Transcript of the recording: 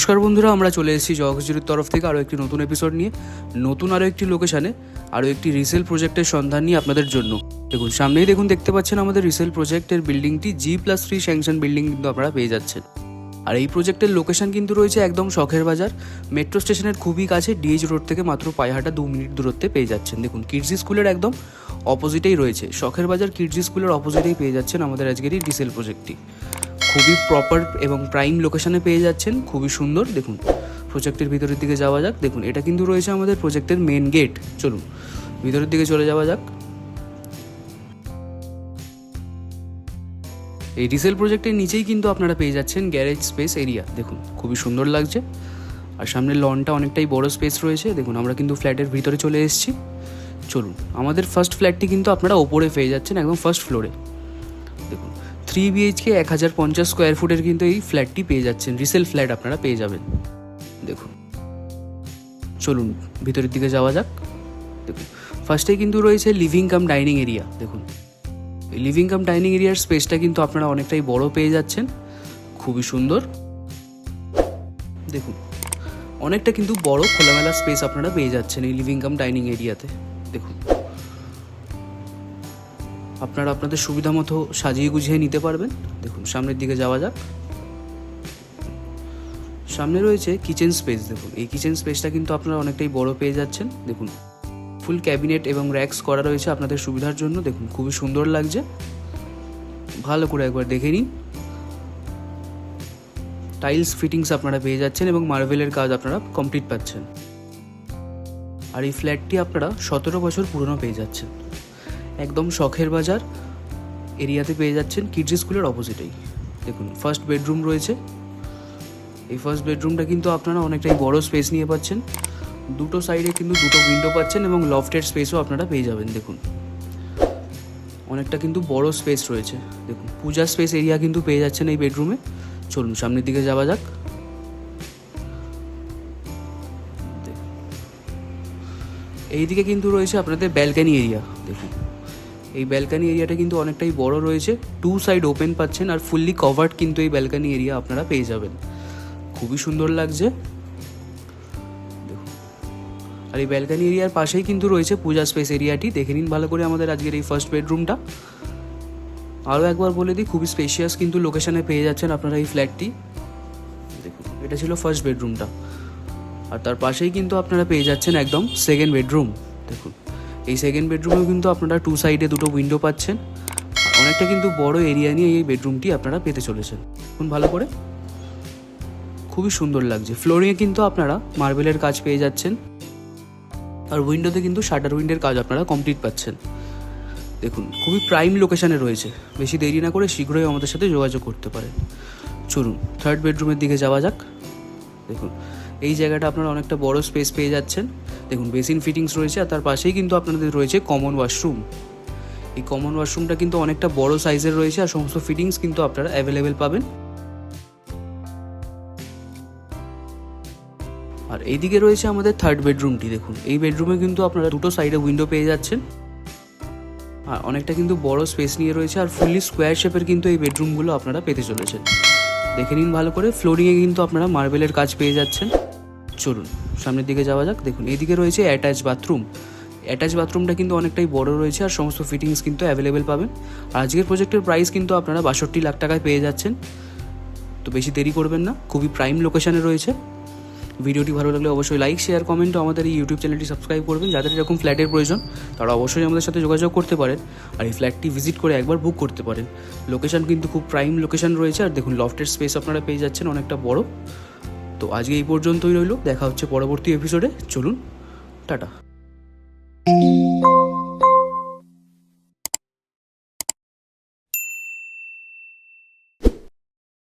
নমস্কার বন্ধুরা, আমরা চলে এসেছি জগজির তরফ থেকে আরও একটি নতুন এপিসোড নিয়ে, নতুন আরও একটি লোকেশানে আরও একটি রিসেল প্রজেক্টের সন্ধান নিয়ে আপনাদের জন্য। দেখুন সামনেই দেখতে পাচ্ছেন আমাদের রিসেল প্রজেক্টের বিল্ডিংটি G+3 স্যাংশন বিল্ডিং কিন্তু আপনারা পেয়ে যাচ্ছেন। আর এই প্রজেক্টের লোকেশন কিন্তু রয়েছে একদম শখের বাজার, মেট্রো স্টেশনের খুবই কাছে, ডিএইচ রোড থেকে মাত্র পায়ে হাঁটা 2 মিনিট দূরত্বে পেয়ে যাচ্ছেন। দেখুন কিডজি স্কুলের একদম অপোজিটেই রয়েছে, শখের বাজার কিডজি স্কুলের অপোজিটেই পেয়ে যাচ্ছেন আমাদের আজকের এই রিসেল প্রজেক্টটি। খুবই প্রপার এবং প্রাইম লোকেশনে পেয়ে যাচ্ছেন, খুবই সুন্দর। দেখুন প্রজেক্টের ভিতরের দিকে যাওয়া যাক। দেখুন এটা কিন্তু রয়েছে আমাদের প্রজেক্টের মেন গেট। চলুন ভিতরের দিকে চলে যাওয়া যাক। এই রিসেল প্রজেক্টের নিচেই কিন্তু আপনারা পেয়ে যাচ্ছেন গ্যারেজ স্পেস এরিয়া। দেখুন খুবই সুন্দর লাগছে, আর সামনের লনটা অনেকটাই বড় স্পেস রয়েছে। দেখুন আমরা কিন্তু ফ্ল্যাটের ভিতরে চলে এসেছি। চলুন, আমাদের ফার্স্ট ফ্ল্যাটটি কিন্তু আপনারা ওপরে পেয়ে যাচ্ছেন, একদম ফার্স্ট ফ্লোরে। দেখুন 3 BHK 1050 স্কোয়ার ফুটের কিন্তু এই ফ্ল্যাটটি পেয়ে যাচ্ছেন, রিসেল ফ্ল্যাট আপনারা পেয়ে যাবেন। দেখুন চলুন ভিতরের দিকে যাওয়া যাক। দেখুন ফার্স্টেই কিন্তু রয়েছে লিভিং কাম ডাইনিং এরিয়া। দেখুন এই লিভিং কাম ডাইনিং এরিয়ার স্পেসটা কিন্তু আপনারা অনেকটাই বড় পেয়ে যাচ্ছেন, খুবই সুন্দর। দেখুন অনেকটা কিন্তু বড় খোলামেলা স্পেস আপনারা পেয়ে যাচ্ছেন এই লিভিং কাম ডাইনিং এরিয়াতে। দেখুন আপনারা আপনাদের সুবিধা মতো সাজিয়ে গুছিয়ে নিতে পারবেন। দেখুন সামনের দিকে যাওয়া যাক। সামনে রয়েছে কিচেন স্পেস। দেখুন এই কিচেন স্পেসটা কিন্তু আপনারা অনেকটাই বড় পেয়ে যাচ্ছেন। দেখুন ফুল ক্যাবিনেট এবং র্যাক্স করা রয়েছে আপনাদের সুবিধার জন্য। দেখুন খুবই সুন্দর লাগছে, ভালো করে একবার দেখে নিন। টাইলস ফিটিংস আপনারা পেয়ে যাচ্ছেন এবং মার্বেলের কাজ আপনারা কমপ্লিট পাচ্ছেন। আর এই ফ্ল্যাটটি আপনারা 17 বছর পুরনো পেয়ে যাচ্ছেন, একদম শখের বাজার এরিয়াতে পেয়ে যাচ্ছেন, কিডজি স্কুলের অপোজিটেই। দেখুন ফার্স্ট বেডরুম রয়েছে। এই ফার্স্ট বেডরুমটা কিন্তু আপনারা অনেকটাই বড় স্পেস নিয়ে পাচ্ছেন, দুটো সাইডে কিন্তু দুটো উইন্ডো পাচ্ছেন এবং লফটেড স্পেসও আপনারা পেয়ে যাবেন। দেখুন অনেকটা কিন্তু বড় স্পেস রয়েছে। দেখুন পূজা স্পেস এরিয়া কিন্তু পেয়ে যাচ্ছেন এই বেডরুমে। চলুন সামনের দিকে যাওয়া যাক। এইদিকে কিন্তু রয়েছে আপনাদের ব্যালকানি এরিয়া। দেখুন এই ব্যালকানি এরিয়াটা কিন্তু অনেকটাই বড় রয়েছে, 2 সাইড ওপেন পাচ্ছেন, আর ফুললি কভার্ড কিন্তু এই ব্যালকানি এরিয়া আপনারা পেয়ে যাবেন, খুবই সুন্দর লাগছে। দেখুন আর এই ব্যালকানি এরিয়ার পাশেই কিন্তু রয়েছে পূজা স্পেস এরিয়াটি। দেখে নিন ভালো করে আমাদের আজকের এই ফার্স্ট বেডরুমটা। আরও একবার বলে দিই, খুবই স্পেশিয়াস কিন্তু লোকেশনে পেয়ে যাচ্ছেন আপনারা এই ফ্ল্যাটটি। দেখুন এটা ছিল ফার্স্ট বেডরুমটা, আর তার পাশেই কিন্তু আপনারা পেয়ে যাচ্ছেন একদম সেকেন্ড বেডরুম। দেখুন এই সেকেন্ড বেডরুমেও কিন্তু আপনারা 2 সাইডে দুটো উইন্ডো পাচ্ছেন, অনেকটা কিন্তু বড় এরিয়া নিয়ে এই বেডরুমটি আপনারা পেতে চলেছেন। দেখুন ভালো করে, খুবই সুন্দর লাগছে। ফ্লোরিংয়ে কিন্তু আপনারা মার্বেলের কাজ পেয়ে যাচ্ছেন, আর উইন্ডোতে কিন্তু শাটার উইন্ডোর কাজ আপনারা কমপ্লিট পাচ্ছেন। দেখুন খুবই প্রাইম লোকেশানে রয়েছে, বেশি দেরি না করে শীঘ্রই আমাদের সাথে যোগাযোগ করতে পারেন। চলুন থার্ড বেডরুমের দিকে যাওয়া যাক। দেখুন এই জায়গাটা আপনারা অনেকটা বড় স্পেস পেয়ে যাচ্ছেন। দেখুন বেসিন ফিটিংস রয়েছে, আর তার পাশেই কিন্তু আপনাদের রয়েছে কমন ওয়াশরুম। এই কমন ওয়াশরুমটা কিন্তু অনেকটা বড় সাইজের রয়েছে, আর সমস্ত ফিটিংস কিন্তু আপনারা অ্যাভেলেবেল পাবেন। আর এইদিকে রয়েছে আমাদের থার্ড বেডরুমটি। দেখুন এই বেডরুমে কিন্তু আপনারা দুটো সাইডে উইন্ডো পেয়ে যাচ্ছেন, আর অনেকটা কিন্তু বড় স্পেস নিয়ে রয়েছে, আর ফুললি স্কোয়ার শেপের কিন্তু এই বেডরুমগুলো আপনারা পেতে চলেছেন। দেখে নিন ভালো করে, ফ্লোরিংয়ে কিন্তু আপনারা মার্বেলের কাজ পেয়ে যাচ্ছেন। চলুন সামনের দিকে যাওয়া যাক। দেখুন এইদিকে রয়েছে অ্যাটাচ বাথরুম। অ্যাটাচ বাথরুমটা কিন্তু অনেকটাই বড় রয়েছে, আর সমস্ত ফিটিংস কিন্তু অ্যাভেলেবেল পাবেন। আর আজকের প্রজেক্টের প্রাইস কিন্তু আপনারা 62 লাখ টাকায় পেয়ে যাচ্ছেন। তো বেশি দেরি করবেন না, খুবই প্রাইম লোকেশানে রয়েছে। ভিডিওটি ভালো লাগলে অবশ্যই লাইক, শেয়ার, কমেন্ট, আমাদের এই ইউটিউব চ্যানেলটি সাবস্ক্রাইব করবেন। যাদের এরকম ফ্ল্যাটের প্রয়োজন তারা অবশ্যই আমাদের সাথে যোগাযোগ করতে পারেন, আর এই ফ্ল্যাটটি ভিজিট করে একবার বুক করতে পারেন। লোকেশান কিন্তু খুব প্রাইম লোকেশান রয়েছে, আর দেখুন লফটের স্পেস আপনারা পেয়ে যাচ্ছেন অনেকটা বড়। তো আজকে এই পর্যন্তই রইল, দেখা হচ্ছে পরবর্তী এপিসোডে। চলুন টাটা।